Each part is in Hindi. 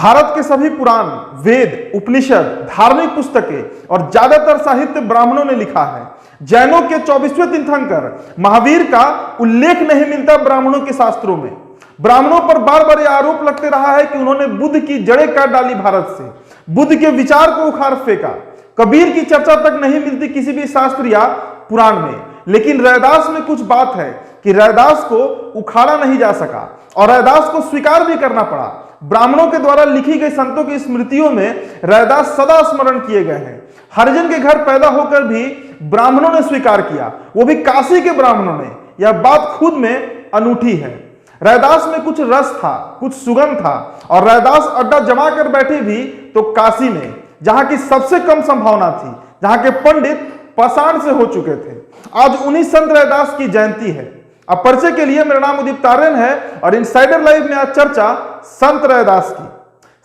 भारत के सभी पुराण, वेद, उपनिषद, धार्मिक पुस्तकें और ज्यादातर साहित्य ब्राह्मणों ने लिखा है। जैनों के 24वें तीर्थंकर महावीर का उल्लेख नहीं मिलता ब्राह्मणों के शास्त्रों में। ब्राह्मणों पर बार बार यह आरोप लगते रहा है कि उन्होंने बुद्ध की जड़ें काट डाली भारत से, बुद्ध के विचार को उखाड़ फेंका। कबीर की चर्चा तक नहीं मिलती किसी भी शास्त्र या पुराण में। लेकिन रैदास में कुछ बात है कि रैदास को उखाड़ा नहीं जा सका और रैदास को स्वीकार भी करना पड़ा। ब्राह्मणों के द्वारा लिखी गई संतों की स्मृतियों में रैदास सदा स्मरण किए गए हैं। हरिजन के घर पैदा होकर भी ब्राह्मणों ने स्वीकार किया, वो भी काशी के ब्राह्मणों ने। यह बात खुद में अनूठी है। रैदास में कुछ रस था, कुछ सुगंध था और रैदास अड्डा जमा कर बैठे भी तो काशी में, जहां की सबसे कम संभावना थी, जहां के पंडित पाषाण से हो चुके थे। आज उन्हीं संत रैदास की जयंती है। अब परिचय के लिए मेरा नाम उदित तारेन है और इनसाइडर लाइव में आज चर्चा संत रैदास की।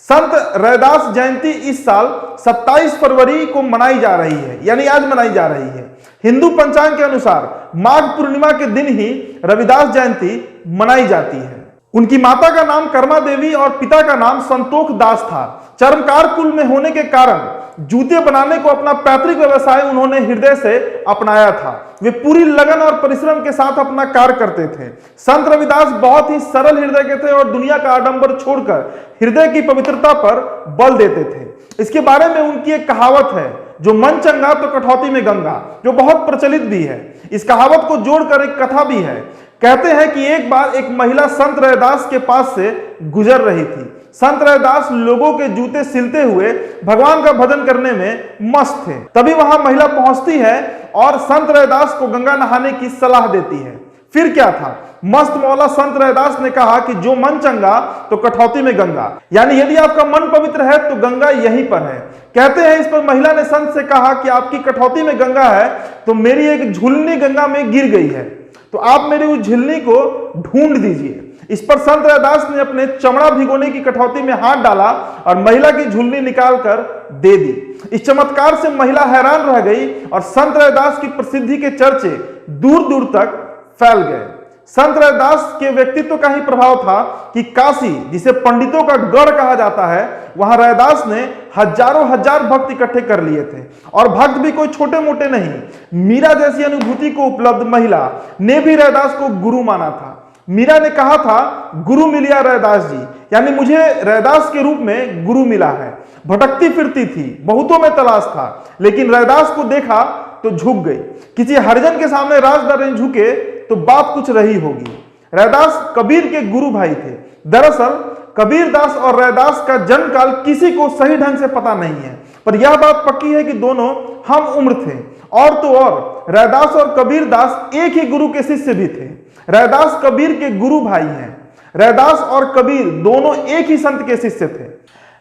संत रैदास जयंती इस साल 27 फरवरी को मनाई जा रही है, यानी आज मनाई जा रही है। हिंदू पंचांग के अनुसार माघ पूर्णिमा के दिन ही रविदास जयंती मनाई जाती है। उनकी माता का नाम कर्मा देवी और पिता का नाम संतोख दास था। चर्मकार कुल में होने के कारण जूते बनाने को अपना पैतृक व्यवसाय उन्होंने हृदय से अपनाया था। वे पूरी लगन और परिश्रम के साथ अपना कार्य करते थे। संत रविदास बहुत ही सरल हृदय के थे और दुनिया का आडंबर छोड़कर हृदय की पवित्रता पर बल देते थे। इसके बारे में उनकी एक कहावत है, जो मन चंगा तो कठौती में गंगा, जो बहुत प्रचलित भी है। इस कहावत को जोड़कर एक कथा भी है। कहते हैं कि एक बार एक महिला संत रैदास के पास से गुजर रही थी। संत रैदास लोगों के जूते सिलते हुए भगवान का भजन करने में मस्त थे। तभी वहां महिला पहुंचती है और संत रैदास को गंगा नहाने की सलाह देती है। फिर क्या था, मस्त मौला संत रैदास ने कहा कि जो मन चंगा तो कठौती में गंगा, यानी यदि आपका मन पवित्र है तो गंगा यहीं पर है। कहते हैं इस पर महिला ने संत से कहा कि आपकी कठौती में गंगा है तो मेरी एक झुलनी गंगा में गिर गई है, तो आप मेरी उस झिल्ली को ढूंढ दीजिए। इस पर संत रैदास ने अपने चमड़ा भिगोने की कठौती में हाथ डाला और महिला की झुल्ली निकालकर दे दी। इस चमत्कार से महिला हैरान रह गई और संत रैदास की प्रसिद्धि के चर्चे दूर दूर तक फैल गए। संत रैदास के व्यक्तित्व का ही प्रभाव था कि काशी, जिसे पंडितों का गढ़ कहा जाता है, वहां रैदास ने हजारों हजार भक्त इकट्ठे कर लिए थे। और भक्त भी कोई छोटे मोटे नहीं। मीरा जैसी अनुभूति को उपलब्ध महिला ने भी रैदास को गुरु माना था। मीरा ने कहा था, गुरु मिलिया रैदास जी, यानी मुझे रैदास के रूप में गुरु मिला है। भटकती फिरती थी, बहुतों में तलाश था, लेकिन रैदास को देखा तो झुक गई। किसी हरिजन के सामने राजदरबार झुके तो बात कुछ रही होगी। रैदास कबीर के गुरु भाई थे। दरअसल कबीरदास और रैदास का जन्म काल किसी को सही ढंग से पता नहीं है, पर यह बात पक्की है कि दोनों हम उम्र थे। और तो और रैदास और कबीरदास एक ही गुरु के शिष्य भी थे। रैदास कबीर के गुरु भाई हैं। रैदास और कबीर दोनों एक ही संत के शिष्य थे।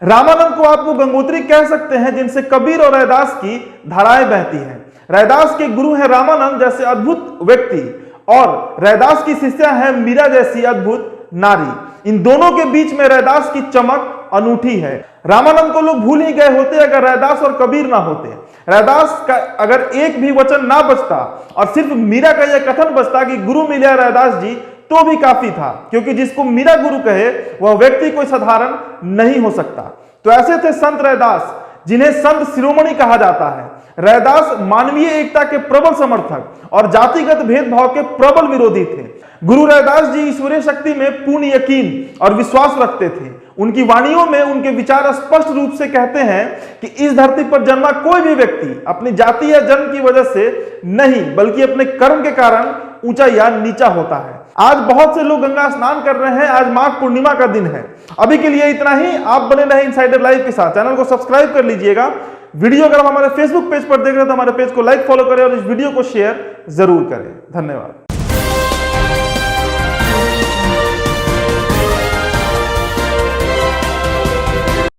रामानंद को आप वो गंगोत्री कह सकते हैं जिनसे कबीर और रैदास की धाराएं बहती हैं। रैदास के गुरु हैं रामानंद जैसे अद्भुत व्यक्ति और रैदास की शिष्या है मीरा जैसी अद्भुत नारी। इन दोनों के बीच में रैदास की चमक अनूठी है। रामानंद को लोग भूल ही गए होते अगर रैदास और कबीर ना होते। रैदास का अगर एक भी वचन ना बचता और सिर्फ मीरा का यह कथन बचता कि गुरु मिलिया रैदास जी, तो भी काफी था, क्योंकि जिसको मीरा गुरु कहे वह व्यक्ति कोई साधारण नहीं हो सकता। तो ऐसे थे संत रैदास, जिन्हें संत शिरोमणि कहा जाता है। रैदास मानवीय एकता के प्रबल समर्थक और जातिगत भेदभाव के प्रबल विरोधी थे। गुरु रैदास जी ईश्वरीय शक्ति में पूर्ण यकीन और विश्वास रखते थे। उनकी वाणियों में उनके विचार स्पष्ट रूप से कहते हैं कि इस धरती पर जन्मा कोई भी व्यक्ति अपनी जाति या जन्म की वजह से नहीं, बल्कि अपने कर्म के कारण ऊंचा या नीचा होता है। आज बहुत से लोग गंगा स्नान कर रहे हैं। आज माघ पूर्णिमा का दिन है। अभी के लिए इतना ही। आप बने रहे इनसाइडर लाइव के साथ। चैनल को सब्सक्राइब कर लीजिएगा। वीडियो अगर आप हमारे फेसबुक पेज पर देख रहे हैं तो हमारे पेज को लाइक फॉलो करें और इस वीडियो को शेयर जरूर करें। धन्यवाद।